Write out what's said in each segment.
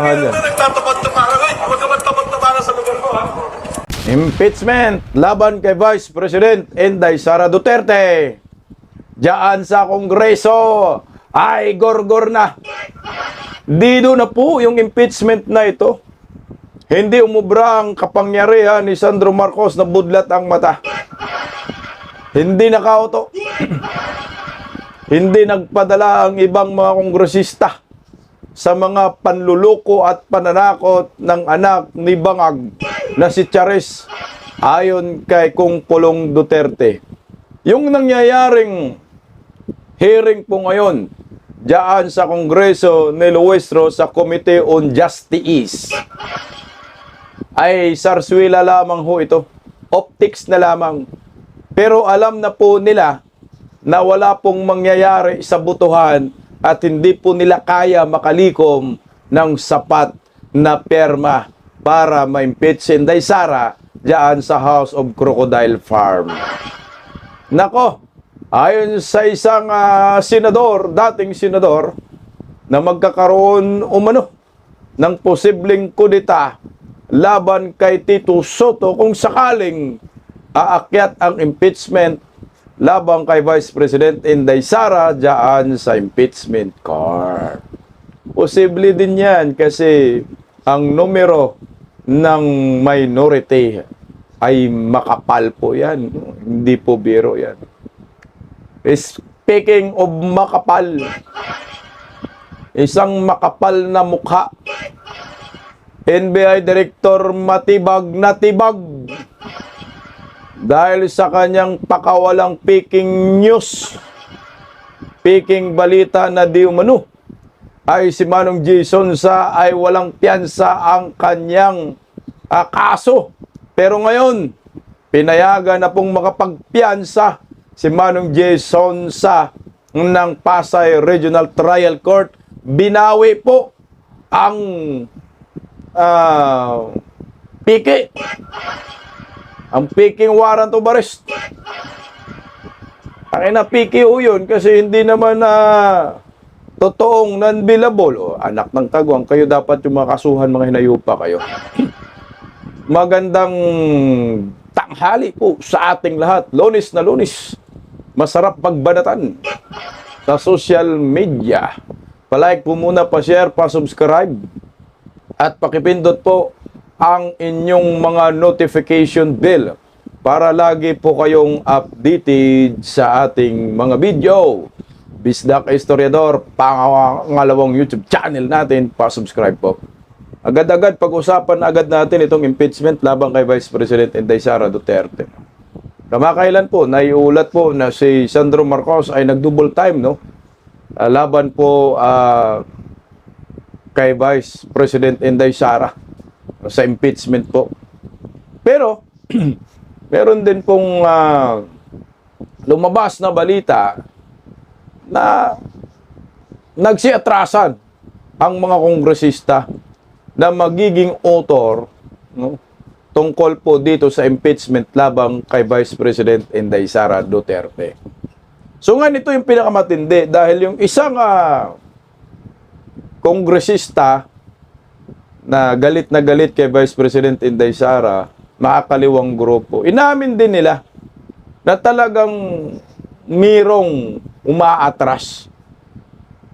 listahan yan. Impeachment laban kay Vice President Inday Sara Duterte. Diyan sa Kongreso ay gorgor na. Dido na po yung impeachment na ito. Hindi umubra ang kapangyarihan ni Sandro Marcos na budlat ang mata. Hindi nakauto. Hindi nagpadala ang ibang mga kongresista sa mga panluluko at pananakot ng anak ni Bangag na si Charis ayon kay Kung Pulong Duterte. Yung nangyayaring hearing po ngayon diyan sa Kongreso ni Luistro sa Committee on Justice ay sarswila lamang ho ito. Optics na lamang. Pero alam na po nila na wala pong mangyayari sa butuhan at hindi po nila kaya makalikom ng sapat na perma para ma-impeach si Inday Sara diyan sa House of Crocodile Farm. Nako, ayon sa isang senador, dating senador, na magkakaroon umano ng posibleng kudeta laban kay Tito Soto kung sakaling aakyat ang impeachment laban kay Vice President Inday Sara diyan sa impeachment court. Posible din yan kasi ang numero ng minority ay makapal po yan. Hindi po biro yan. Speaking of makapal, isang makapal na mukha, NBI Director matibag na tibag dahil sa kanyang pakawalang peking news, peking balita na di umano ay si Manong Jason sa ay walang piyansa ang kanyang kaso. Pero ngayon, pinayagan na pong makapagpiyansa si Manong Jason sa ng Pasay Regional Trial Court. Binawi po ang piki. Ang piking warrant of arrest. Ang piki ho yun kasi hindi naman totoong non-billable. O, anak ng kagwang, kayo dapat yung makasuhan mga hinayupa kayo. Magandang tanghali po sa ating lahat. Lunes na Lunes. Masarap pagbanatan sa social media. Palike po muna, pa-share, pa-subscribe. At pakipindot po ang inyong mga notification bell para lagi po kayong updated sa ating mga video. Bisdak Historiador, pangalawang YouTube channel natin, pa-subscribe po. Agad-agad, pag-usapan agad natin itong impeachment laban kay Vice President Inday Sara Duterte. Kamakailan po, naiulat po na si Sandro Marcos ay nag-double time, no? Laban po kay Vice President Inday Sara sa impeachment po. Pero, meron din pong lumabas na balita na nagsiatrasan ang mga kongresista na magiging author, no, tungkol po dito sa impeachment labang kay Vice President Inday Sara Duterte. So nga nito yung pinakamatindi dahil yung isang kongresista na galit kay Vice President Inday Sara, makakaliwang grupo, inamin din nila na talagang mirong umaatras.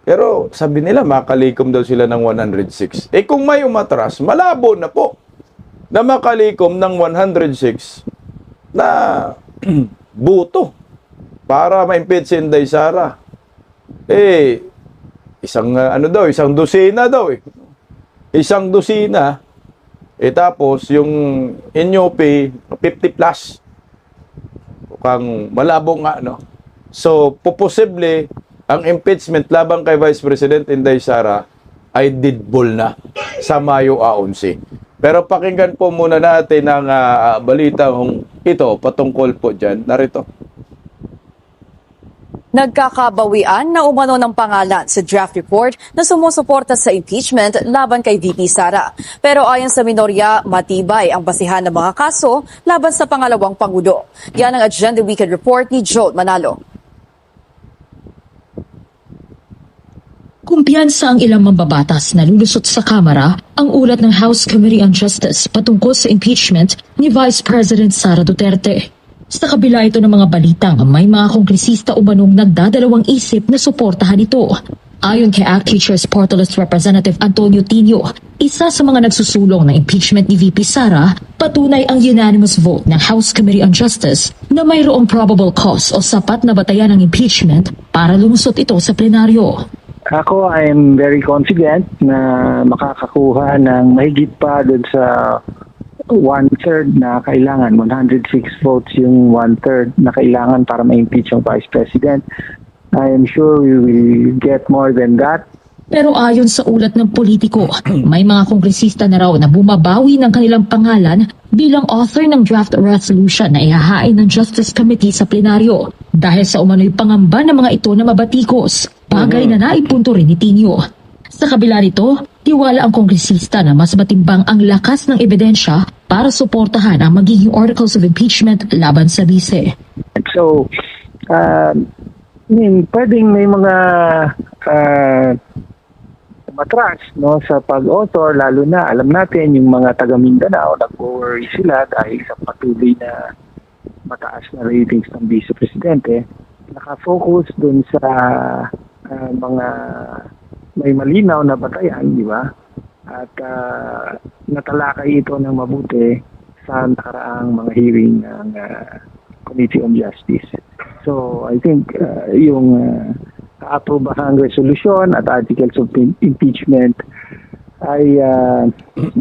Pero sabi nila, makalikom daw sila ng 106. Eh kung may umatras, malabo na po na makalikom ng 106 na buto para ma-impeach si Inday Sara. Eh, isang dosina daw eh. Isang dosina, tapos yung NUP, 50 plus. Mukhang malabo nga, no? So, posible ang impeachment laban kay Vice President Inday Sara ay didbol na sa Mayo 11. Pero pakinggan po muna natin ang balitang ito patungkol po dyan. Narito. Nagkakabawian na umano ng pangalan sa draft report na sumusuporta sa impeachment laban kay VP Sara. Pero ayon sa minorya, matibay ang basihan ng mga kaso laban sa pangalawang Pangulo. Yan ang Agenda Weekend Report ni Joel Manalo. Kumpiyansa ang ilang mambabatas na lulusot sa Kamara ang ulat ng House Committee on Justice patungkol sa impeachment ni Vice President Sara Duterte. Sa kabila ito ng mga balitang may mga kongresista umanong nagdadalawang isip na suportahan ito. Ayon kay ACT Teachers Portal List Representative Antonio Tinio, isa sa mga nagsusulong ng impeachment ni VP Sara, patunay ang unanimous vote ng House Committee on Justice na mayroong probable cause o sapat na batayan ng impeachment para lumusot ito sa plenaryo. Ako, I'm very confident na makakakuha ng mahigit pa doon sa one-third na kailangan. 106 votes yung one-third na kailangan para ma-impeach yung Vice President. I am sure we will get more than that. Pero ayon sa ulat ng politiko, may mga kongresista na raw na bumabawi ng kanilang pangalan bilang author ng draft resolution na ihahain ng Justice Committee sa plenaryo dahil sa umano'y pangamba ng mga ito na mabatikos, bagay na naipunto rin ni Tinio. Sa kabila nito, tiwala ang kongresista na mas matimbang ang lakas ng ebidensya para suportahan ang magiging articles of impeachment laban sa bise. So, pwedeng may mga matras no, sa pag-author, lalo na alam natin yung mga taga Mindanao, nag-worry sila dahil sa patuloy na mataas na ratings ng Vice Presidente. Nakafocus dun sa mga may malinaw na batayan, di ba? At natalakay ito ng mabuti sa nakaraang mga hearing ng Committee on Justice. So, I think yung aprobahang resolution at articles of impeachment ay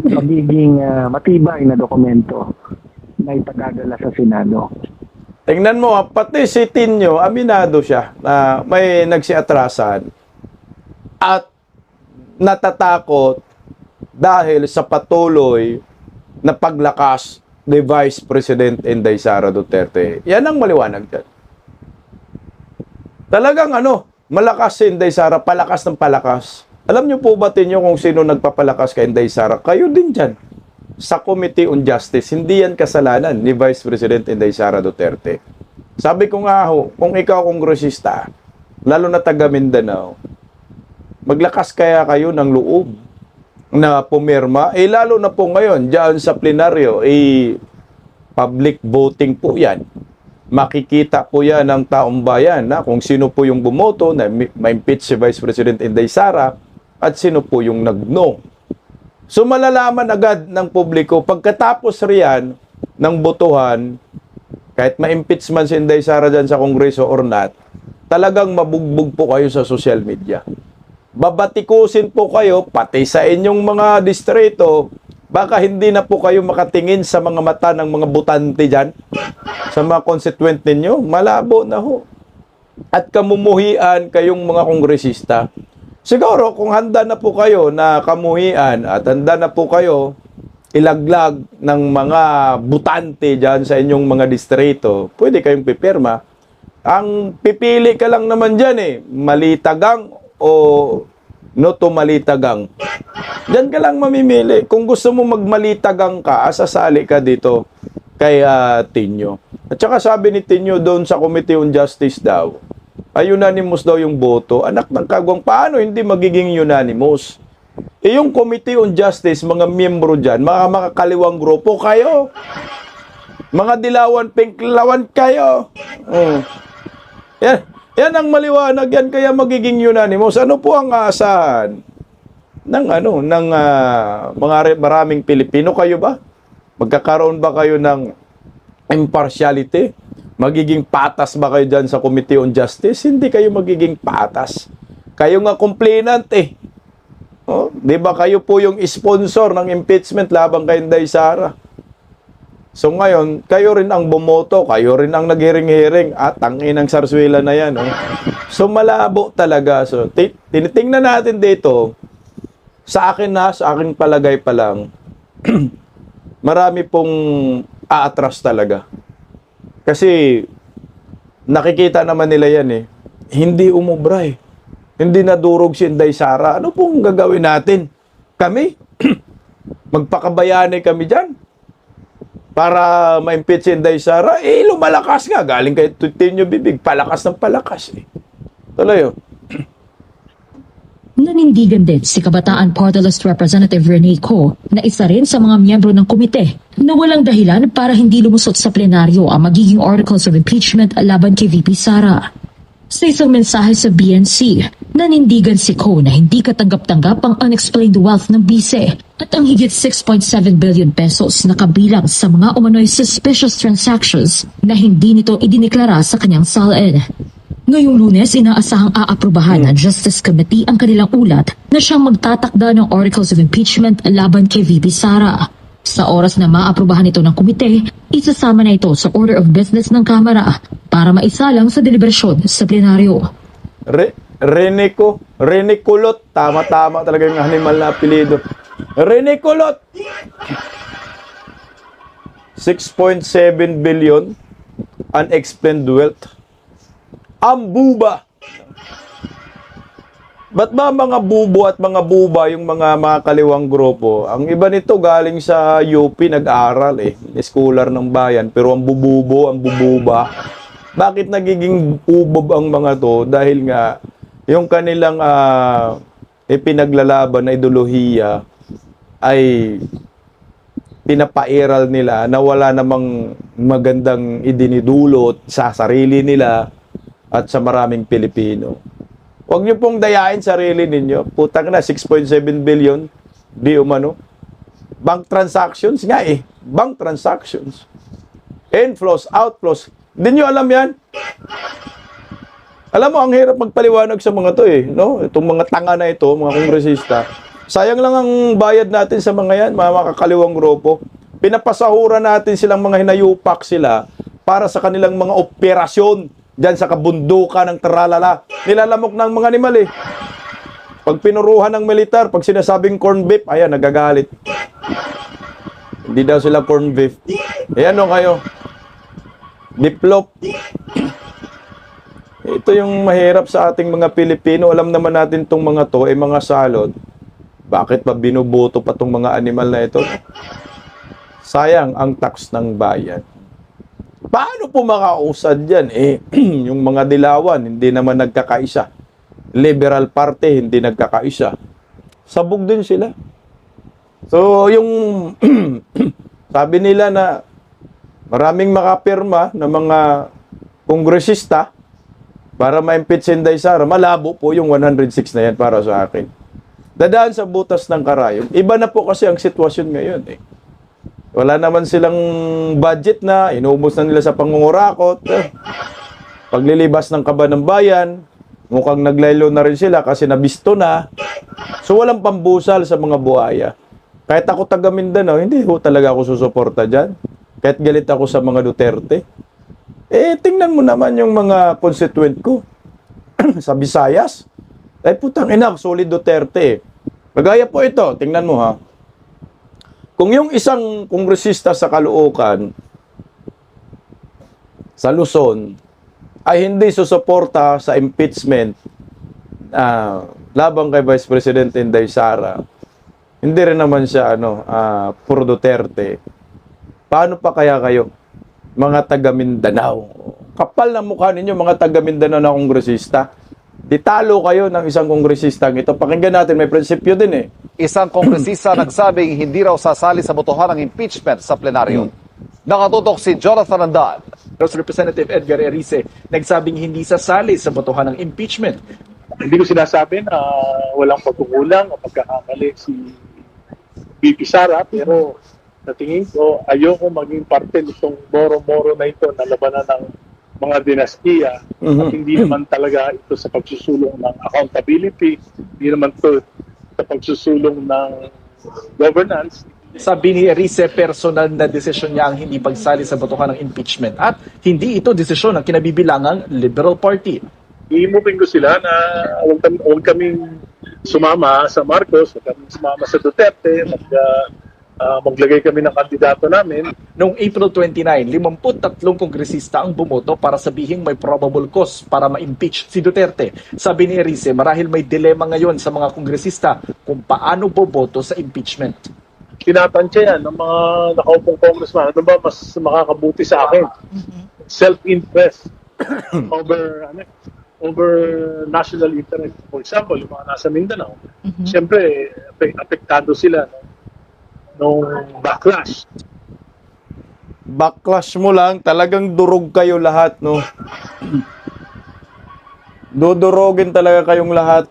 magiging matibay na dokumento na ipagdadala sa Senado. Tingnan mo, pati si Tinio, aminado siya na may nagsiatrasan at natatakot dahil sa patuloy na paglakas ni Vice President Inday Sara Duterte. Yan ang maliwanag dyan. Talagang malakas si Inday Sara, palakas ng palakas. Alam niyo po ba Tinio kung sino nagpapalakas kay Inday Sara? Kayo din dyan. Sa Committee on Justice, hindi yan kasalanan ni Vice President Inday Sara Duterte. Sabi ko nga kung ikaw kongresista, lalo na taga Mindanao, maglakas kaya kayo ng loob na pumirma, lalo na po ngayon, dyan sa plenaryo, public voting po yan. Makikita po yan ng taong bayan na kung sino po yung bumoto na ma-impeach si Vice President Inday Sara at sino po yung nag-no. So malalaman agad ng publiko pagkatapos riyan ng botohan, kahit ma-impeach man si Inday Sara dyan sa Kongreso or not, talagang mabugbog po kayo sa social media. Babatikusin po kayo, pati sa inyong mga distrito, baka hindi na po kayo makatingin sa mga mata ng mga butante dyan, sa mga constituent ninyo, malabo na ho. At kamumuhian kayong mga kongresista. Siguro kung handa na po kayo na kamuhian at handa na po kayo ilaglag ng mga butante dyan sa inyong mga distrito, pwede kayong pipirma. Ang pipili ka lang naman dyan malitagang o no to malitagang. Diyan ka lang mamimili. Kung gusto mo magmalitagang ka, asasali ka dito kay Tinio. At saka sabi ni Tinio doon sa Committee on Justice daw, ay unanimous daw yung boto. Anak ng kagwang, paano hindi magiging unanimous? Yung Committee on Justice, mga miyembro dyan, mga makakaliwang grupo, kayo. Mga dilawan, pinklawan, kayo. Yan ang maliwanag, yan kaya magiging unanimous. Ano po ang aasahan ng maraming Pilipino? Kayo ba? Magkakaroon ba kayo ng impartiality? Magiging patas ba kayo dyan sa Committee on Justice? Hindi kayo magiging patas. Kayo nga complainant di ba kayo po yung sponsor ng impeachment laban kay Inday Sara? So ngayon, kayo rin ang bumoto, kayo rin ang naghiring-hiring, tanginang sarswela na yan. So malabo talaga. So tinitingnan natin dito, sa aking palagay pa lang, marami pong aatras talaga. Kasi nakikita naman nila yan hindi umubra Hindi nadurog si Inday Sara. Ano pong gagawin natin? Kami? Magpakabayani kami dyan? Para ma-impeach si Inday Sara? Lumalakas nga. Galing kay Tinio Bibig. Palakas ng palakas Tuloy Nanindigan din si Kabataan Party List Representative Rene Co na isa rin sa mga miyembro ng komite na walang dahilan para hindi lumusot sa plenaryo ang magiging articles of impeachment laban kay VP Sara. Sa isang mensahe sa BNC, nanindigan si Co na hindi katanggap-tanggap ang unexplained wealth ng bise at ang higit 6.7 billion pesos na kabilang sa mga umano'y suspicious transactions na hindi nito idineklara sa kanyang SALN. Ngayong Lunes, inaasahang aaprubahan ng Justice Committee ang kanilang ulat na siyang magtatakda ng articles of impeachment laban kay VP Sara. Sa oras na maaprubahan ito ng komite, isasama na ito sa order of business ng Kamara para maisalang sa deliberasyon sa plenaryo. Rene Kulot. Tama-tama talaga yung animal na apelido. Rene Kulot. 6.7 billion unexplained wealth. Ang buba. Ba't ba mga bubo at mga buba yung mga kaliwang grupo? Ang iba nito galing sa UP, nag-aral scholar ng bayan, pero ang bububo, ang bububa. Bakit nagiging ubob ang mga to? Dahil nga, yung kanilang ipinaglalaban na ideolohiya ay pinapairal nila na wala namang magandang idinidulot sa sarili nila at sa maraming Pilipino. Huwag niyo pong dayain sarili ninyo. Putang na, 6.7 billion. Di umano. Bank transactions nga Bank transactions. Inflows, outflows. Di niyo alam yan? Alam mo, ang hirap magpaliwanag sa mga to no? Itong mga tanga na ito, mga kongresista. Sayang lang ang bayad natin sa mga yan, mga makakaliwang grupo. Pinapasahuran natin silang mga hinayupak sila para sa kanilang mga operasyon diyan sa kabundukan ng Tralala. Nilalamok ng mga animal Pag pinuruhan ng militar, pag sinasabing corn beef, ayan, nagagalit. Hindi daw sila corn beef. Ano kayo? Diplop. Ito yung mahirap sa ating mga Pilipino. Alam naman natin tong mga to, mga salot. Bakit pa binuboto pa tong mga animal na ito? Sayang ang tax ng bayan. Paano po makausad yan? Yung mga dilawan, hindi naman nagkakaisa. Liberal Party, hindi nagkakaisa. Sabog din sila. So, yung sabi nila na maraming makapirma na mga kongresista para ma-impeach si Inday Sara, malabo po yung 106 na yan para sa akin. Dadaan sa butas ng karayom. Iba na po kasi ang sitwasyon ngayon Wala naman silang budget na, inuubos na nila sa pangungurakot. Paglilibas ng kaba ng bayan, mukhang naglaylo na rin sila kasi nabisto na. So walang pambusal sa mga buhaya. Kahit ako taga Mindanao, hindi ho talaga ako susuporta dyan. Kahit galit ako sa mga Duterte. Tingnan mo naman yung mga constituent ko sa Visayas. Putang ina, solid Duterte. Magaya po ito, tingnan mo ha. Kung yung isang kongresista sa Caloocan, sa Luzon, ay hindi susuporta sa impeachment laban kay Vice President Inday Sara, hindi rin naman siya puro Duterte. Paano pa kaya kayo, mga taga Mindanao? Kapal na mukha ninyo, mga taga Mindanao na kongresista. Ditalo kayo ng isang kongresistang ito. Pakinggan natin, may prinsipyo din Isang kongresista nagsabing hindi raw sasali sa botohan ng impeachment sa plenaryo. Nakatutok si Jonathan Andan. House Representative Edgar Erice nagsabing hindi sasali sa botohan ng impeachment. Hindi ko sinasabi na walang pagkukulang o pagkakamali si VP Sara, pero sa tingin ko, ayoko maging parte nitong moro-moro na ito na labanan ng mga dinastiya at hindi naman talaga ito sa pagsusulong ng accountability, hindi naman ito sa pagsusulong ng governance. Sabi ni Erice, personal na desisyon niya ang hindi pagsali sa botohan ng impeachment at hindi ito desisyon ng kinabibilangang Liberal Party. I-moving ko sila na huwag kaming sumama sa Marcos, huwag kaming sumama sa Duterte, maglagay kami ng kandidato namin. Noong April 29, 53 kongresista ang bumoto para sabihing may probable cause para ma-impeach si Duterte. Sabi ni Erice, marahil may dilema ngayon sa mga kongresista kung paano boboto sa impeachment. Tinatansya yan ng mga nakaupong congressman. Ano ba mas makakabuti sa akin? Self-interest over national interest. For example, yung mga nasa Mindanao, siyempre, apektado sila nung backlash. Backlash mo lang, talagang durog kayo lahat, no? Dudurogin talaga kayong lahat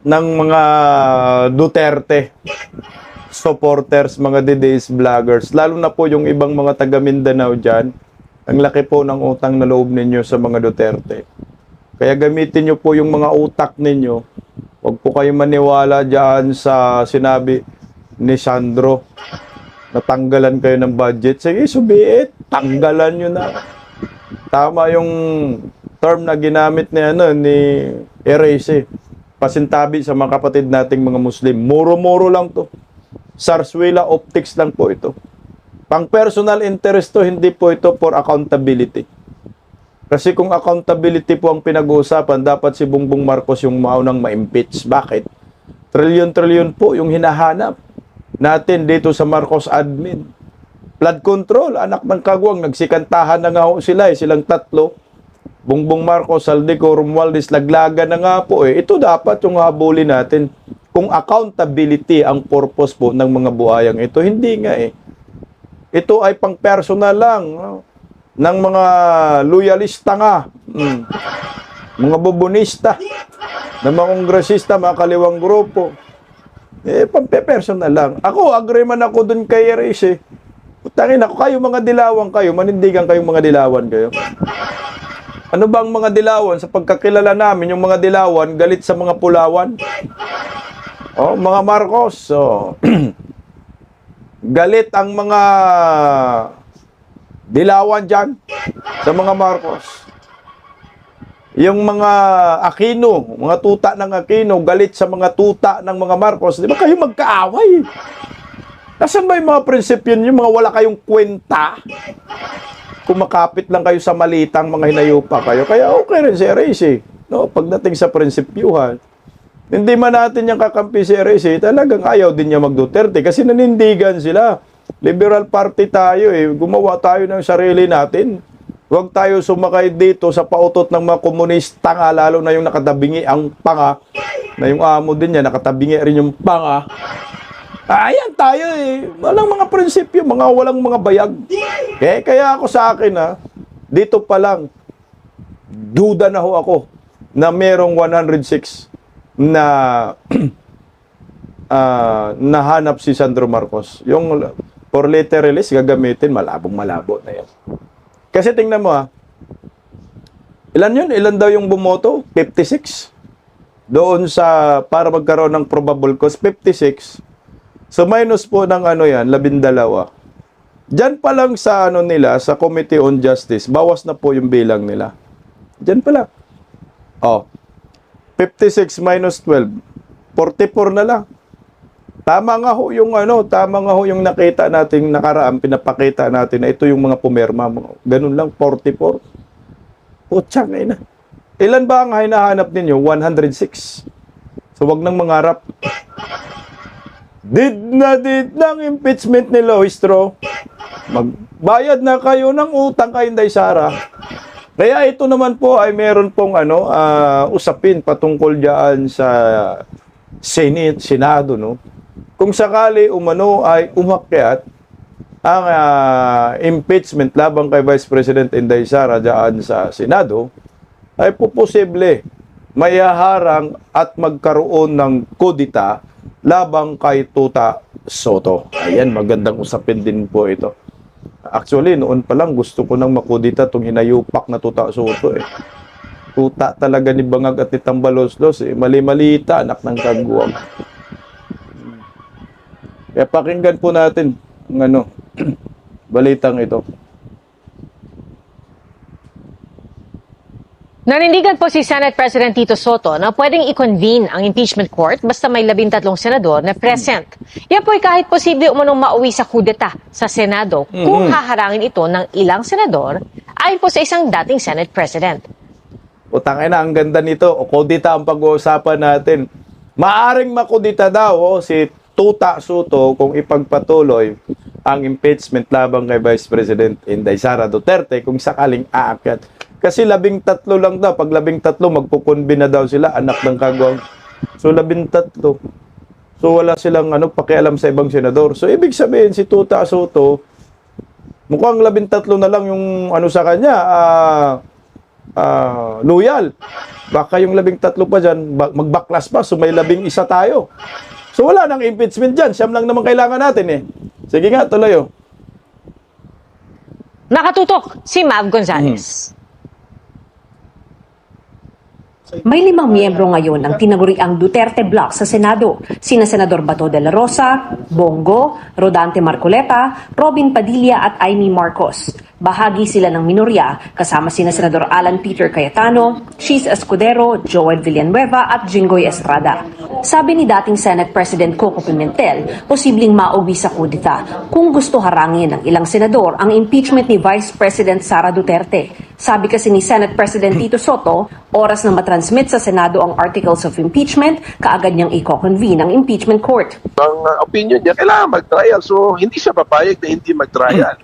ng mga Duterte supporters, mga DDS vloggers, lalo na po yung ibang mga taga Mindanao dyan. Ang laki po ng utang na loob ninyo sa mga Duterte. Kaya gamitin nyo po yung mga utak ninyo. Huwag po kayo maniwala dyan sa sinabi ni Sandro. Natanggalan kayo ng budget. Sige, subiit. Tanggalan nyo na. Tama yung term na ginamit ni Erase. Pasintabi sa mga kapatid nating mga Muslim. Muro-muro lang to. Sarswila optics lang po ito. Pang personal interest to, hindi po ito for accountability. Kasi kung accountability po ang pinag-uusapan, dapat si Bongbong Marcos yung maunang ma-impeach. Bakit? Trilyon-trilyon po yung hinahanap natin dito sa Marcos admin. Flood control, anak ng kagwang, nagsikantahan na nga ho sila, silang tatlo. Bongbong Marcos, Saldico, Romualdez, laglaga na nga po eh. Ito dapat yung habulin natin. Kung accountability ang purpose po ng mga buhayang ito, hindi nga eh. Ito ay pang personal lang ng mga loyalista nga. Mga bobonista, ng mga kongresista, mga kaliwang grupo. Eh, pampe-personal lang. Ako, agree man ako dun kay Erase. Putangin ako, kayo mga dilawan kayo, manindigan kayong mga dilawan kayo. Ano ba ang mga dilawan? Sa pagkakilala namin, yung mga dilawan, galit sa mga pulawan. Oh, mga Marcos. So, galit ang mga dilawan dyan sa mga Marcos. Yung mga Aquino, mga tuta ng Aquino, galit sa mga tuta ng mga Marcos. Di ba kayo magkaaway? Nasaan ba yung mga prinsipyo nyo? Mga wala kayong kwenta. Kumakapit lang kayo sa malitang mga hinayupa kayo. Kaya okay rin si Erase. No? Pagdating sa prinsipyuhan, hindi man natin yung kakampi si Erase, talagang ayaw din niya mag-Duterte kasi nanindigan sila. Liberal Party tayo eh. Gumawa tayo ng sarili natin. Huwag tayo sumakay dito sa pautot ng mga komunista nga, lalo na yung nakatabingi ang panga, na yung amo din niya, nakatabingi rin yung panga. Ayan tayo eh. Walang mga prinsipyo, walang mga bayag. Kaya ako sa akin dito pa lang, duda na ho ako na merong 106 na nahanap si Sandro Marcos. Yung for letter release, gagamitin, malabong-malabo na yan. Kasi tingnan mo ilan yun? Ilan daw yung bumoto? 56. Doon sa, para magkaroon ng probable cause, 56. So minus po ng 12. Diyan pa lang sa nila, sa Committee on Justice, bawas na po yung bilang nila. Diyan pa lang. 56 minus 12. 44 na lang. Tama nga ho yung nakita nating nakaraan, pinapakita natin na ito yung mga pumerma. Ganun lang, 44. Putsang ina. Ilan ba ang hinahanap ninyo? 106. So wag nang mangarap. Did ng impeachment ni Lohistro. Magbayad na kayo ng utang kay Inday Sara. Kaya ito naman po ay meron pong usapin patungkol diyan sa Senado, no? Kung sakali ay umakyat ang impeachment laban kay Vice President Inday Sara diyan sa Senado, ay posible mayaharang at magkaroon ng kudita labang kay Tuta Soto. Ayan, magandang usapin din po ito. Actually, noon pa lang gusto ko nang makudita itong hinayupak na Tuta Soto eh. Tuta talaga ni Bangag at ni Tambaloslos eh. Mali-malita, anak ng kagwang. Kaya pakinggan po natin ang balitang ito. Nanindigan po si Senate President Tito Soto na pwedeng i-convene ang impeachment court basta may 13 senador na present. Yan po ay kahit posible umunong mauwi sa kudeta sa Senado kung haharangin ito ng ilang senador ayon po sa isang dating Senate President. Utangin na, ang ganda nito. O kudita ang pag-uusapan natin. Maaring makudita daw si Tuta Soto kung ipagpatuloy ang impeachment labang kay Vice President Inday Sara Duterte kung sakaling aakyat. Kasi 13 lang daw. Pag 13, magkukonbine na daw sila, anak ng kagawang. So 13. So wala silang pakialam sa ibang senador. So ibig sabihin, si Tuta Soto, mukhang 13 na lang yung sa kanya, loyal. Baka yung 13 pa dyan, magbaklas pa, so may 11 tayo. So wala nang impeachment dyan, siyam lang naman kailangan natin eh. Sige nga, tuloy oh. Nakatutok si Mav Gonzalez. May 5 miyembro ngayon ang tinaguriang Duterte Block sa Senado. Sina Senador Bato de la Rosa, Bongo, Rodante Marcoleta, Robin Padilla at Amy Marcos. Bahagi sila ng minorya kasama sina Senador Alan Peter Cayetano, Chis Escudero, Joel Villanueva at Jinggoy Estrada. Sabi ni dating Senate President Coco Pimentel, posibleng mauwi sa kudita kung gusto harangin ng ilang senador ang impeachment ni Vice President Sara Duterte. Sabi kasi ni Senate President Tito Soto, oras na matransmit sa Senado ang articles of impeachment, kaagad niyang i-convene ang impeachment court. Ang opinion niya, kailangan mag-trial. So, hindi siya papayag na hindi mag-trial.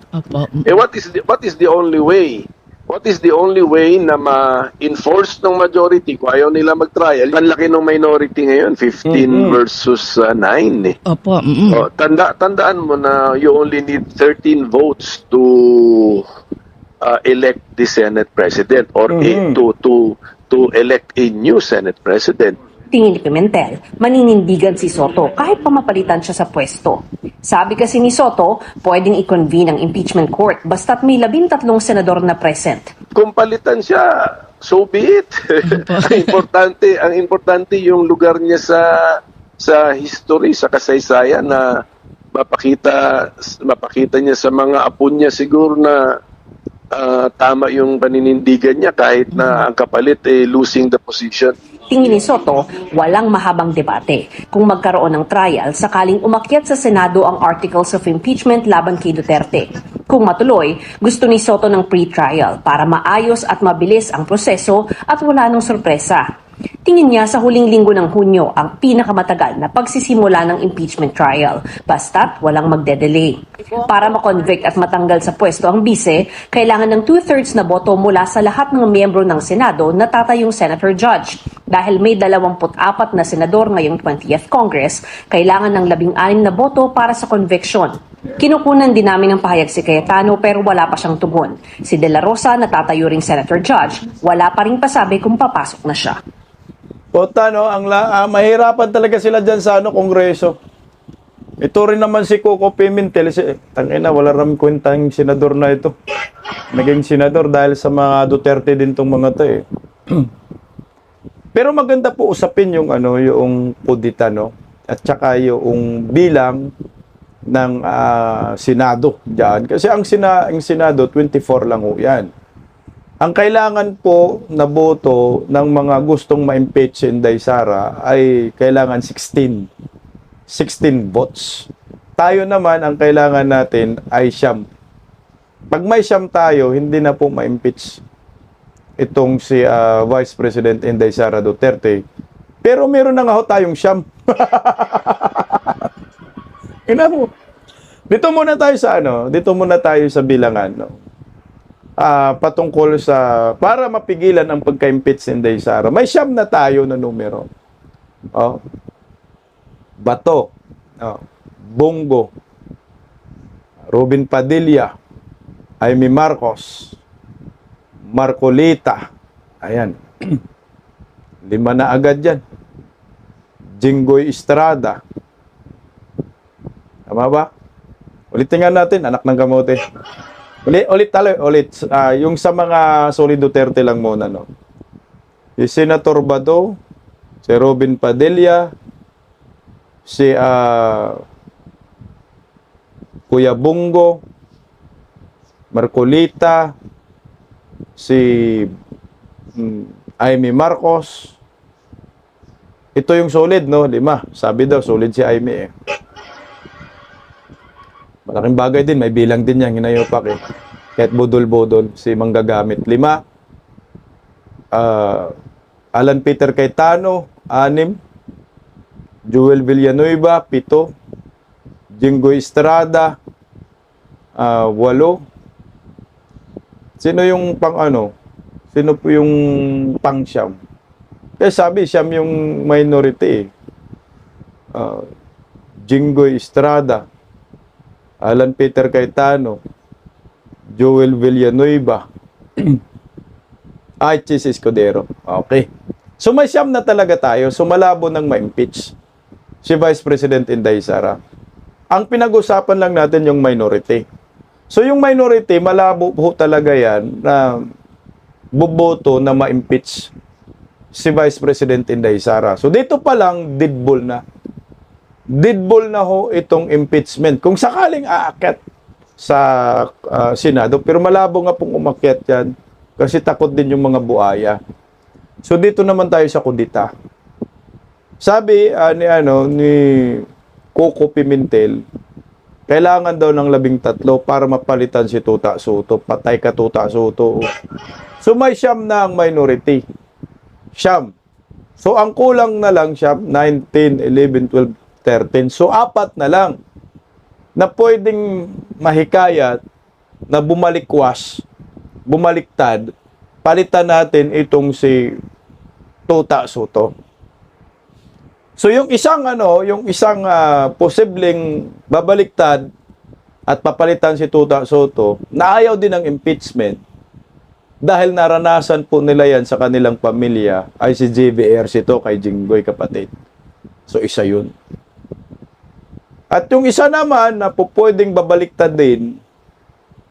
What is the only way? What is the only way na ma-enforce ng majority kung ayaw nila mag-trial? Ang laki ng minority ngayon, 15 versus 9 eh. Opo. O, tandaan mo na you only need 13 votes to elect the Senate President or to elect a new Senate President. Tingin ni Pimentel, maninindigan si Soto kahit pamapalitan siya sa pwesto. Sabi kasi ni Soto, pwedeng i-convene ang impeachment court basta't may 13 senador na present. Kung palitan siya, so be it. ang importante yung lugar niya sa history, sa kasaysayan na mapakita niya sa mga apo niya siguro na tama yung paninindigan niya kahit na ang kapalit losing the position. Tingin ni Soto, walang mahabang debate kung magkaroon ng trial sakaling umakyat sa Senado ang articles of impeachment laban kay Duterte. Kung matuloy, gusto ni Soto ng pre-trial para maayos at mabilis ang proseso at wala ng sorpresa. Tingin niya sa huling linggo ng Hunyo ang pinakamatagal na pagsisimula ng impeachment trial, basta't walang magde-delay. Para makonvict at matanggal sa pwesto ang bise, kailangan ng 2/3 na boto mula sa lahat ng miyembro ng Senado na tatayong senator judge. Dahil may 24 na senador ngayong 20th Congress, kailangan ng 16 na boto para sa conviction. Kinukunan din namin ng pahayag si Cayetano pero wala pa siyang tugon. Si De La Rosa na tatayo ring senator judge, wala pa rin pasabi kung papasok na siya. Pota, no, mahirapan talaga sila dyan sa Kongreso. Ito rin naman si Coco Pimentel, tangina, wala ram kwentang senador na ito. Naging senador dahil sa mga Duterte din tong mga to eh. Pero maganda po usapin yung yung kudita, no? At saka yung bilang ng Senado diyan. Kasi ang Senado 24 lang ho 'yan. Ang kailangan po na boto ng mga gustong ma-impeach si Inday Sara ay kailangan 16 votes. Tayo naman, ang kailangan natin ay 9. Pag may 9 tayo, hindi na po ma-impeach itong si Vice President Inday Sara Duterte. Pero meron na nga ho tayong 9. Ina mo. Dito muna tayo sa bilangan, no? Patungkol sa para mapigilan ang pagka-impeach ni Inday Sara. May 9 na tayo na numero. Oh. Bato, Bongo, Robin Padilla, Amy Marcos, Marcolita. Ayan. 5 na agad yan. Jinggoy Estrada. Tama ba? Ulitin nga natin, anak ng kamote. Ulit. Yung sa mga solid Duterte lang muna, no? Si Senator Bato, si Robin Padilla, si Kuya Bongo, Marcolita, si Amy Marcos. Ito yung solid, no? 5. Sabi daw, solid si Amy eh. Malaking bagay din, may bilang din yan, hinayopak eh. Kahit budol-budol, si manggagamit. 5. Alan Peter Cayetano, 6. Joel Villanueva, 7. Jinggoy Estrada, 8. Sino yung Sino po yung pang-siyam? Kaya sabi, siyam yung minority. Jinggoy Estrada, Alan Peter Cayetano, Joel Villanueva, Chis Escudero. Okay. So may siyam na talaga tayo. So malabo nang ma-impeach si Vice President Inday Sara. Ang pinag-usapan lang natin yung minority. So yung minority, malabo po talaga yan na boboto na ma-impeach si Vice President Inday Sara. So dito pa lang, deadball na. Deadball na ho itong impeachment. Kung sakaling aakyat sa Senado, pero malabo nga pong umakyat yan kasi takot din yung mga buaya. So dito naman tayo sa kudita. Sabi ni Coco Pimentel, kailangan daw ng 13 para mapalitan si Tuta Soto. Patay ka Tuta Soto. So may siyam na ang minority. Siyam. So ang kulang na lang siyam, 19, 11, 12, 13. So 4 na lang na pwedeng mahikayat na bumaliktad, palitan natin itong si Tuta Soto. So yung isang posibleng babaliktad at papalitan si Tuta Soto na ayaw din ng impeachment dahil naranasan po nila yan sa kanilang pamilya ay si JV Ercito kay Jinggoy kapatid. So isa yun. At yung isa naman na po pwedeng babaliktad din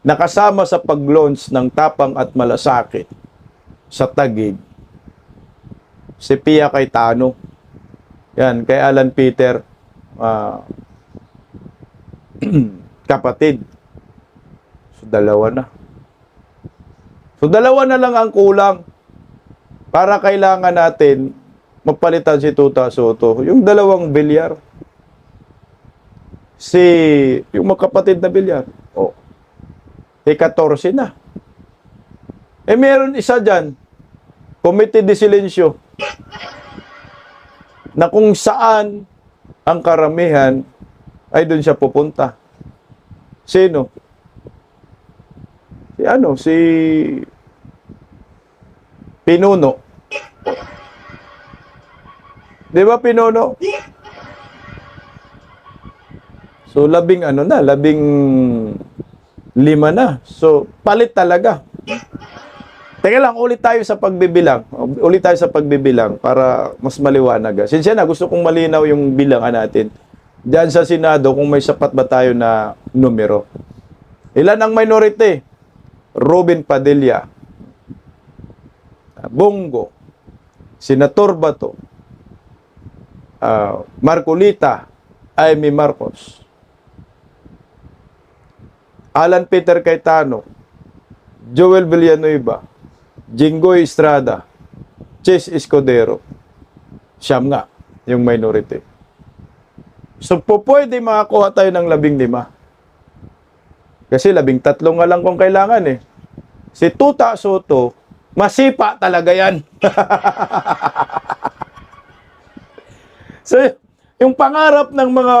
nakasama sa pag-launch ng Tapang at Malasakit sa Taguig si Pia Cayetano. Yan, kay Alan Peter, kapatid. So, dalawa na. So, dalawa na lang ang kulang para kailangan natin mapalitan si Tuta Soto. Yung dalawang bilyar. Yung magkapatid na bilyar. Oh. 14 na. Meron isa dyan, Committee de Silencio, na kung saan ang karamihan ay doon siya pupunta. Sino? Si Pinuno. Di ba Pinuno? So 15 na. So palit talaga. Teka lang, ulit tayo sa pagbibilang. Ulit tayo sa pagbibilang para mas maliwanag. Sinsya na, gusto kong malinaw yung bilangan natin. Diyan sa Senado, kung may sapat ba tayo na numero. Ilan ang minority? Robin Padilla, Bongo, Senator Bato, Marcolita, Amy Marcos, Alan Peter Cayetano, Joel Villanueva, Jinggoy Estrada, Chis Escudero. Siyam nga yung minority. So pwede makakuha tayo ng 15. Kasi 13 nga lang kung kailangan eh. Si Tuta Soto, masipa talaga yan. So yung pangarap ng mga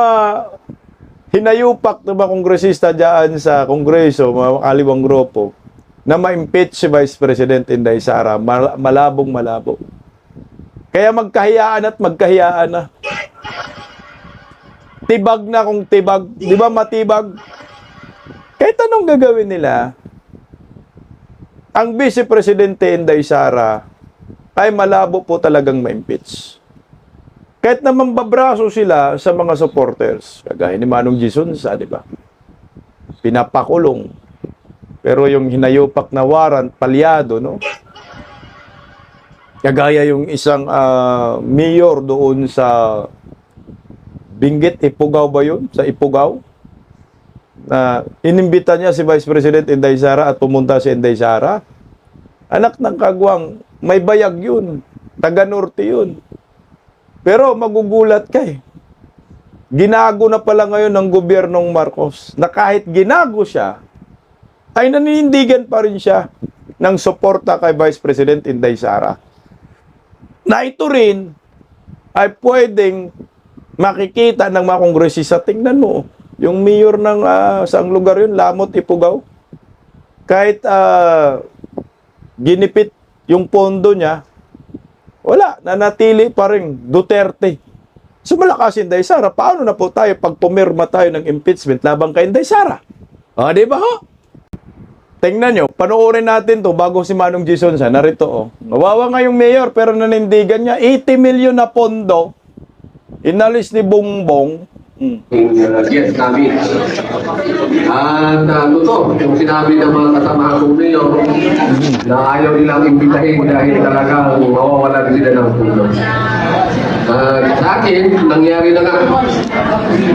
hinayupak na mga kongresista dyan sa kongreso, mga kaliwang grupo, na ma-impeach si Vice President Inday Sara, malabong-malabo. Kaya magkahiyaan na. Tibag na kung tibag. Di ba matibag? Kahit anong gagawin nila, ang Vice Presidente Inday Sara ay malabo po talagang ma-impeach. Kahit naman babraso sila sa mga supporters, kagaya ni Manong Gisonsa, di ba? Pinapakulong. Pero yung hinayupak na warrant, palyado, no? Kagaya yung isang mayor doon sa Benguet, Ifugao ba yun? Sa Ifugao? Na inimbita niya si Vice President Inday Sara at pumunta si Inday Sara. Anak ng kagwang, may bayag yun. Taga-norte yun. Pero magugulat ka eh. Ginago na pala ngayon ng gobyernong Marcos na kahit ginago siya, ay naninindigan pa rin siya ng suporta kay Vice President Inday Sara. Na ito rin ay pwedeng makikita ng mga kongresista. Tingnan mo, yung mayor ng saang lugar yun, Lamot, Ifugao, kahit ginipit yung pondo niya, wala, nanatili pa rin Duterte. So malakas si Inday Sara, paano na po tayo pag pumirma tayo ng impeachment laban kay Inday Sara? Di ba ho? Tingnan nyo, panoorin natin to bago si Manong Jason sa narito oh. Nawawa nga yung mayor pero nanindigan niya 80 million na pondo. Inalis ni Bongbong. Yes, namin. At totoo, yung sinabi ng mga kasama kong mayor na ayaw nilang imbitahin dahil talagang mawawalan sila ng tulong. Sa akin, nangyari na nga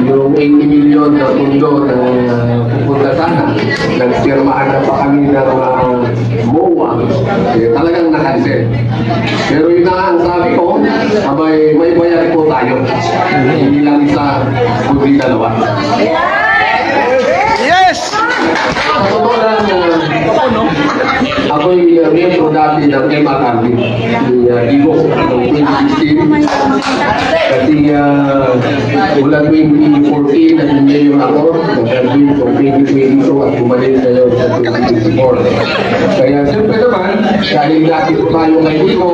yung 80 million na pundo na pupunta sana. Nagpirmahan na pa kami ng MOA. Talagang nakansel. Pero yun na nga ang sabi ko, may bayad po tayo. Hindi lang isa, kundi dalawa. Yes! Totoo lang, ako'y miyembro dati ng MRRD, ni Igo, noong 2016. Kasi mula 2014, naging mayor ako, nag-graduate noong 2022 at bumalik ngayon sa 2024. Kaya siyempre naman, dahil dati po tayo kay Igo,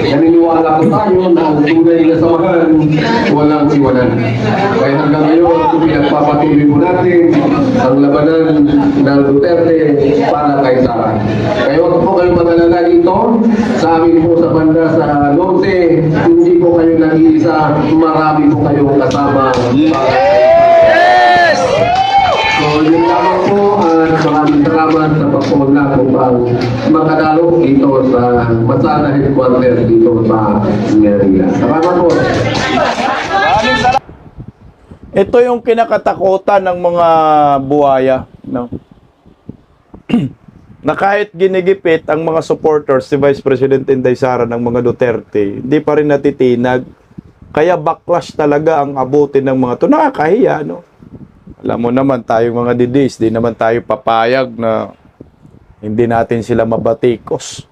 naniniwala po tayo na ang tunay na samahan, walang siwanan. Kaya hanggang ngayon, pinagpapatuloy po natin ang labanan ng Duterte para kay Sara. Kaya huwag po kayo magalala dito. Sa amin po sa banda sa Norte, hindi po kayo nag-iisa, marami po kayong kasama. Yes! So yun lamang po at maraming salamat sa pagpunla upang makadalo dito sa Masana Headquarters dito sa Manila. Salamat po. Ito yung kinakatakutan ng mga buhaya, no? Na kahit ginigipit ang mga supporters si Vice President Inday Sara ng mga Duterte, hindi pa rin natitinag. Kaya backlash talaga ang abutin ng mga to. Nakakahiya, no? Alam mo naman, tayong mga didis, di naman tayo papayag na hindi natin sila mabatikos.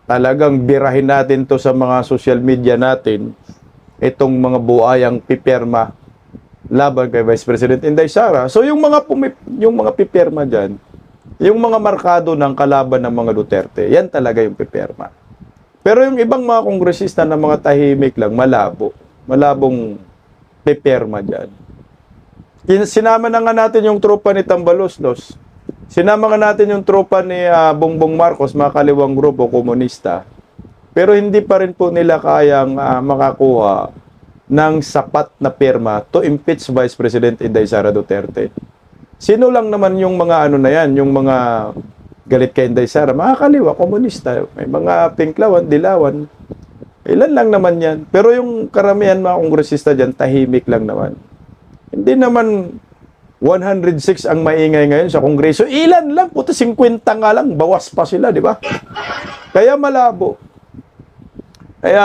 Talagang birahin natin to sa mga social media natin, itong mga buhayang pipirma laban kay Vice President Inday Sara. So yung mga pipirma diyan, yung mga markado ng kalaban ng mga Duterte, yan talaga yung pipirma. Pero yung ibang mga kongresista na mga tahimik lang, malabong pipirma diyan. Sinama na nga natin yung tropa ni Tambaloslos. Sinama nga natin yung tropa ni Bongbong Marcos, mga kaliwang grupo komunista. Pero hindi pa rin po nila kayang makakuha ng sapat na pirma to impeach Vice President Inday Sara Duterte. Sino lang naman yung mga ano na yan, yung mga galit kay Inday Sara? Mga kaliwa, komunista. May mga pinklawan, dilawan. Ilan lang naman yan. Pero yung karamihan mga kongresista dyan, tahimik lang naman. Hindi naman 106 ang maingay ngayon sa kongreso. Ilan lang, puto 50 nga lang, bawas pa sila, di ba? Kaya malabo. Kaya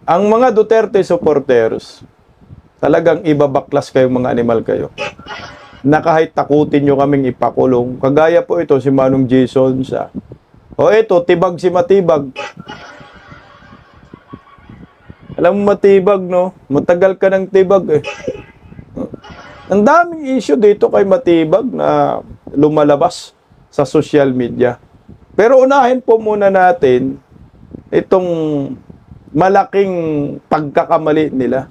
ang mga Duterte supporters, talagang ibabaklas kayong mga animal kayo. Na kahit takutin nyo kaming ipakulong. Kagaya po ito si Manong Jason sa. O ito, tibag si Matibag. Alam mo Matibag, no? Matagal ka ng tibag eh. Ang daming issue dito kay Matibag na lumalabas sa social media. Pero unahin po muna natin itong malaking pagkakamali nila.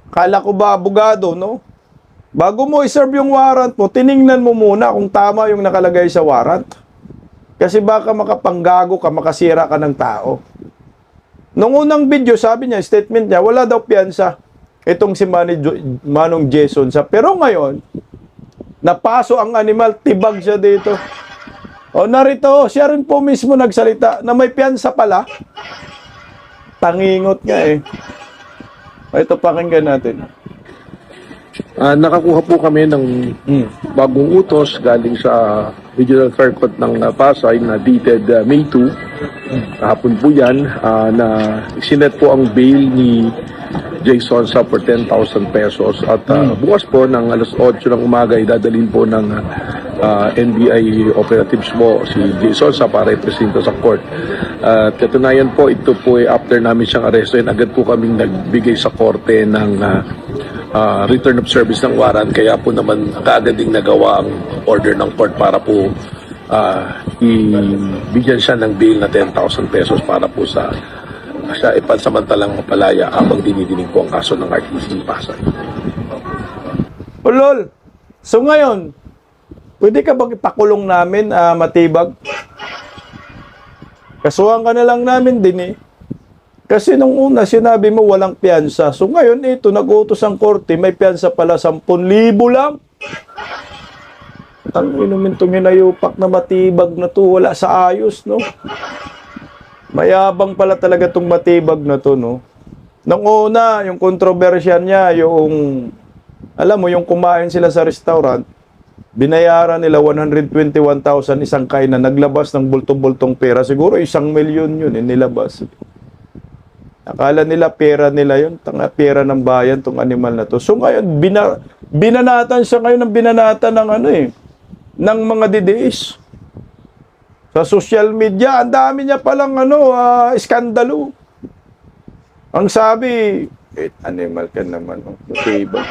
Kala ko ba abogado, no? Bago mo i-serve yung warrant mo, tiningnan mo muna kung tama yung nakalagay sa warrant. Kasi baka makapanggago ka, makasira ka ng tao. Nung unang video, sabi niya, statement niya, wala daw piyansa itong si Manong Jason sa. Pero ngayon, napaso ang animal, tibag siya dito. O narito, siya rin po mismo nagsalita na may piyansa pala. Tangingot nga eh. O ito, pakinggan natin. Nakakuha po kami ng bagong utos galing sa Regional Fair Court ng Pasay na dated May 2. Kahapon po yan na isinet po ang bail ni Jason sa for 10,000 pesos at bukas po ng alas 8 ng umaga idadalhin po ng NBI operatives po si Jason sa para ipresenta sa court. Katunayan po ito po after namin siyang arestuin agad po kaming nagbigay sa korte ng return of service ng warrant kaya po naman kaagad ding nagawa ang order ng court para po ibigyan siya ng bail na 10,000 pesos para po sa ipansamantalang mapalaya habang dinidinig po ang kaso ng RTC Pasay. Ulol, so ngayon, pwede ka bang ipakulong namin, Matibag? Kasuhan ka na lang namin din eh. Kasi nung una, sinabi mo walang piyansa. So ngayon, ito, nag-utos ang korte, may piyansa pala 10,000 lang. Ang inumin itong hinayupak na Matibag na to, wala sa ayos, no? Mayabang pala talaga itong Matibag na to, no? Nung una, yung kontrobersya niya, yung, alam mo, yung kumain sila sa restaurant, binayaran nila 121,000 isang kainan, naglabas ng bultong-bultong pera. Siguro 1,000,000 yun, nilabas. Akala nila pera nila yun, pera ng bayan tong animal na to. So ngayon, binanatan siya ngayon ng binanatan ng ng mga DDS. Sa social media, ang dami niya palang iskandalo. Ang sabi, animal ka naman, matibag.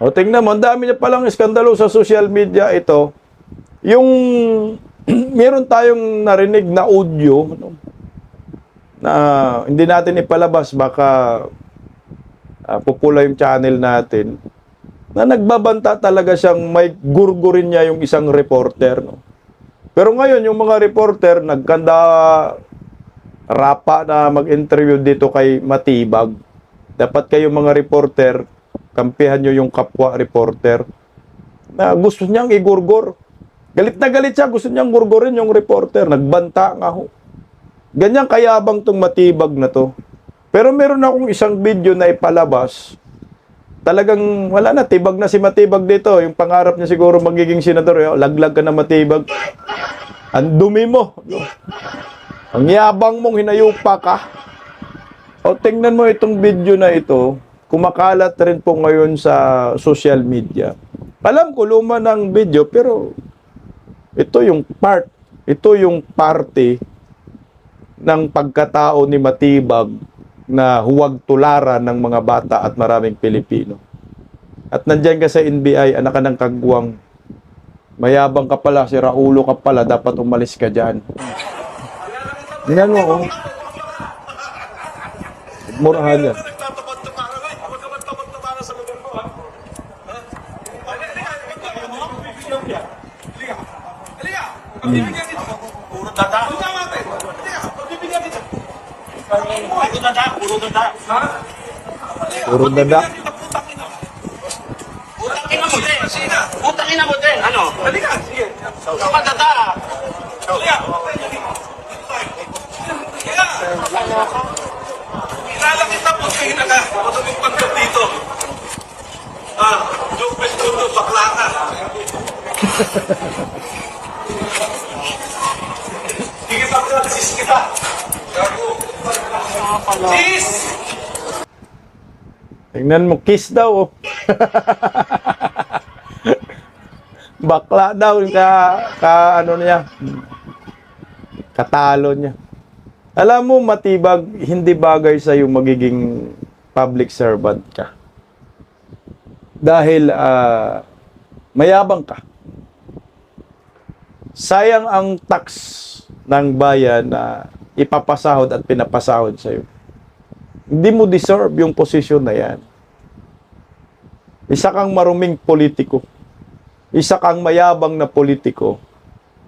O tingnan mo, ang dami niya palang iskandalo sa social media ito. Yung meron tayong narinig na audio na hindi natin ipalabas, baka pupula yung channel natin, na nagbabanta talaga siyang may gurgurin niya yung isang reporter. No? Pero ngayon, yung mga reporter, nagkanda rapa na mag-interview dito kay Matibag. Dapat kayo mga reporter, kampihan nyo yung kapwa reporter na gusto niyang igurgor. Galit na galit siya, gusto niyang gurgurin yung reporter. Nagbanta nga ho. Ganyan kayabang tong Matibag na to. Pero meron akong isang video na ipalabas. Talagang wala na, tibag na si Matibag dito. Yung pangarap niya siguro magiging senador. Laglag ka na Matibag. Ang dumi mo. Ang yabang mong hinayupa ka. O tingnan mo itong video na ito. Kumakalat rin po ngayon sa social media. Alam ko luma ng video pero ito yung part, ito yung parte ng pagkatao ni Matibag na huwag tularan ng mga bata at maraming Pilipino. At nandyan ka sa NBI, anak ka ng kagwang, mayabang ka pala, si Raulo ka pala, dapat umalis ka dyan. Tingnan mo, oh. Murahan yan. Puro dada. Utang ina mo din. Ano? Halika. Sige. Sama dada. Halika. Kilala kita po sa hinaga. Matulong panggap dito. Joke best to bakla ka. Sige bakla, sis kita. Sis! Tingnan mo, kiss daw. Oh. Bakla daw ano niya. Katalo niya. Alam mo, Matibag, hindi bagay sa yung magiging public servant ka. Dahil mayabang ka. Sayang ang tax ng bayan na ipapasahod at pinapasahod sa'yo. Hindi mo deserve yung posisyon na yan. Isa kang maruming politiko. Isa kang mayabang na politiko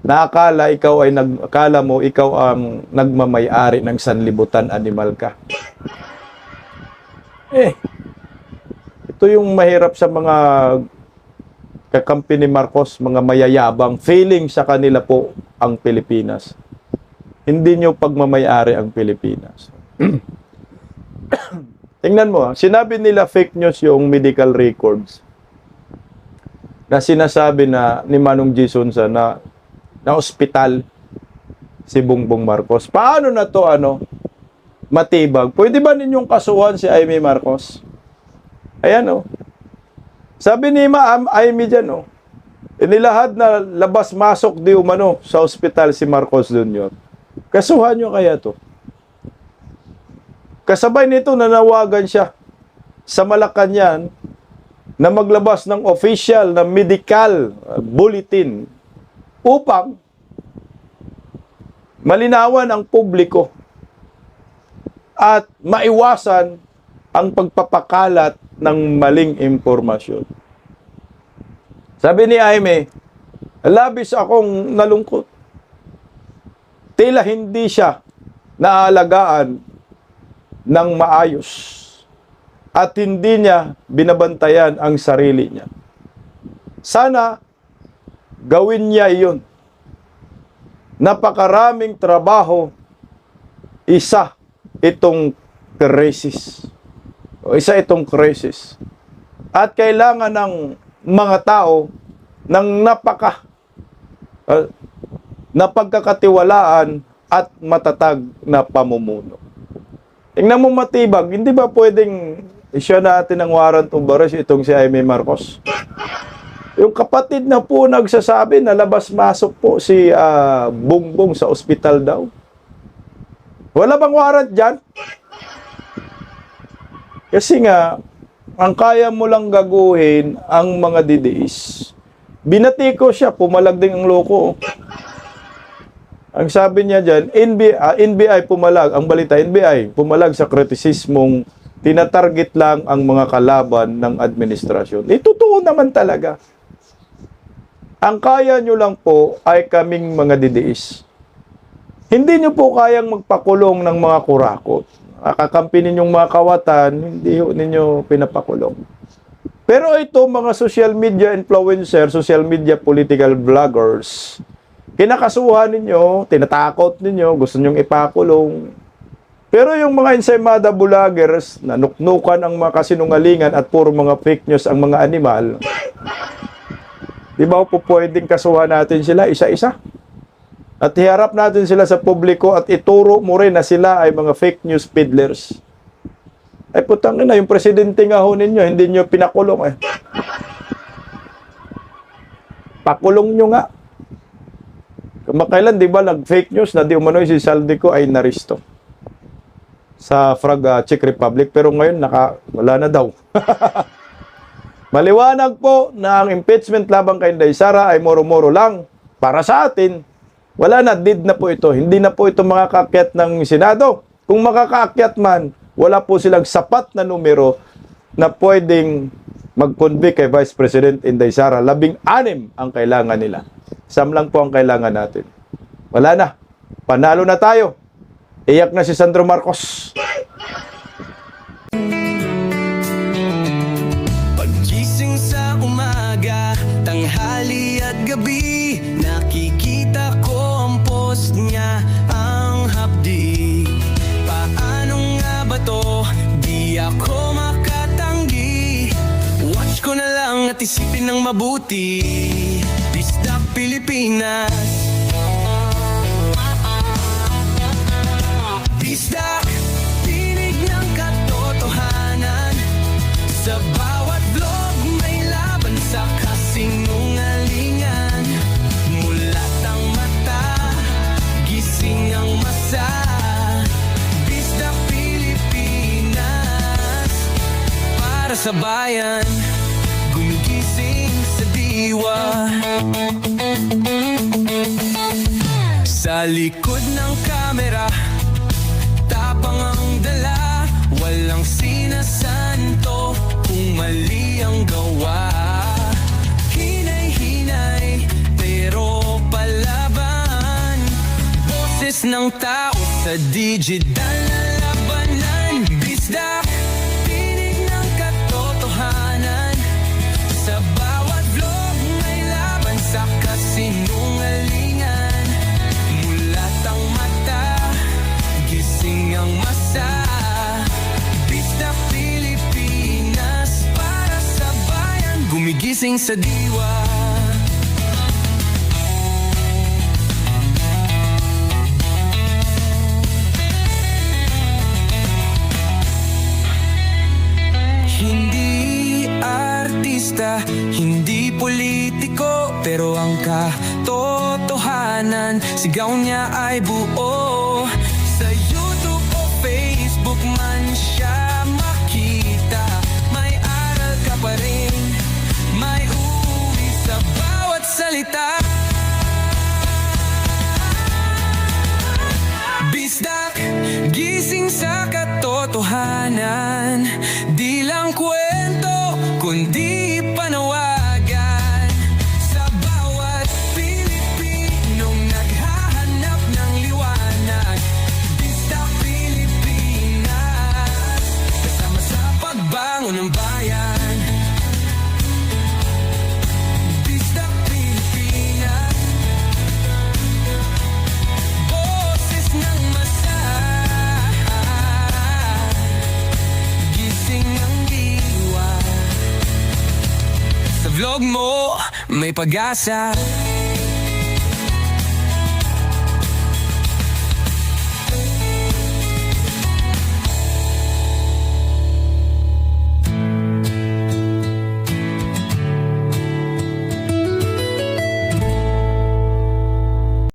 na akala mo ikaw ang nagmamay-ari ng sanlibutan animal ka. Ito yung mahirap sa mga kakampi ni Marcos, mga mayayabang, feeling sa kanila po ang Pilipinas. Hindi nyo pagmamay-ari ang Pilipinas. Tingnan mo, sinabi nila fake news yung medical records na sinasabi na ni Manong G. Sonsa na ospital si Bongbong Marcos. Paano na to Matibag? Pwede ba ninyong kasuhan si Amy Marcos? Ayan Sabi ni Amy dyan inilahad na labas-masok di umano sa ospital si Marcos Jr. Kasuhan nyo kaya to? Kasabay nito nanawagan siya sa Malacanang na maglabas ng official na medical bulletin upang malinawan ang publiko at maiwasan ang pagpapakalat ng maling impormasyon. Sabi ni Jaime, labis akong nalungkot. Tila hindi siya naalagaan ng maayos at hindi niya binabantayan ang sarili niya. Sana gawin niya iyon. Napakaraming trabaho, isa itong krisis. Isa itong krisis. At kailangan ng mga tao ng napagkakatiwalaan at matatag na pamumuno. Tingnan mo matibag, hindi ba pwedeng isya natin ng warrant of arrest itong si Jaime Marcos? Yung kapatid na po nagsasabi na labas-masok po si Bongbong sa ospital daw. Wala bang warrant dyan? Kasi nga, ang kaya mo lang gaguhin ang mga DDS. Binati ko siya, pumalag din ang loko. Ang sabi niya dyan, NBI pumalag, ang balita NBI, pumalag sa kritisismong tinatarget lang ang mga kalaban ng administrasyon. Totoo naman talaga. Ang kaya nyo lang po ay kaming mga DDS. Hindi nyo po kayang magpakulong ng mga kurakot. Kakampi ninyong mga kawatan, hindi ninyo pinapakulong. Pero ito, mga social media influencer, social media political vloggers, kinakasuhan ninyo, tinatakot ninyo, gusto nyong ipakulong. Pero yung mga ensaymada vloggers, nanuknukan ang mga kasinungalingan at puro mga fake news ang mga animal, di ba po pwedeng kasuhan natin sila isa-isa? At iharap natin sila sa publiko at ituro mo rin na sila ay mga fake news peddlers. Ay putang ina, yung presidente nga ho ninyo, hindi nyo pinakulong eh. Pakulong nyo nga. Kamakailan, di ba, nag-fake news na di umano'y si Saldico ay naristo sa Czech Republic, pero ngayon wala na daw. Maliwanag po na ang impeachment laban kay Inday Sara ay moro-moro lang. Para sa atin, wala na, dead na po ito. Hindi na po ito makakaakyat ng Senado. Kung makakaakyat man, wala po silang sapat na numero na pwedeng mag-convict kay Vice President Inday Sara. 16 ang kailangan nila. Sam lang po ang kailangan natin. Wala na. Panalo na tayo. Iyak na si Sandro Marcos. Pagising sa umaga, tanghali at gabi, nakikita ko ang post niya, ang hapdi. Paano nga ba to? Di ako makatanggi. Watch ko na lang at isipin ng mabuti. Disdak Pilipinas. Disdak, tinig ng katotohanan. Sa bawat vlog may laban sa kasinungalingan. Mulat ang mata, gising ang masa. Disdak Pilipinas, para sa bayan, gumigising sa diwa. Sa likod ng kamera, tapang ang dala, walang sinasanto kung mali ang gawa. Hinay-hinay, pero palaban. Boses ng tao sa digital na labanan. Disdak, tinig ng katotohanan. Sa bawat vlog may laban sa kasinungalingan. Mulat ang mata, gising ang masa. Disdak Pilipinas, para sa bayan, gumigising sa diwa. Hindi artista, hindi politiko, pero ang katotohanan, sigaw niya ay buo. Sa YouTube o Facebook man siya makita, may aral ka pa rin, may uwi sa bawat salita. Hindi lang kwento, kundi panawagan sa bawat Pilipinong naghahanap ng liwanag. Pista Pilipinas, kasama sa pagbangon ng bayan. Pista Pilipinas, boses ng masa, gising ang diwa. Sa vlog mo, may pag-asa.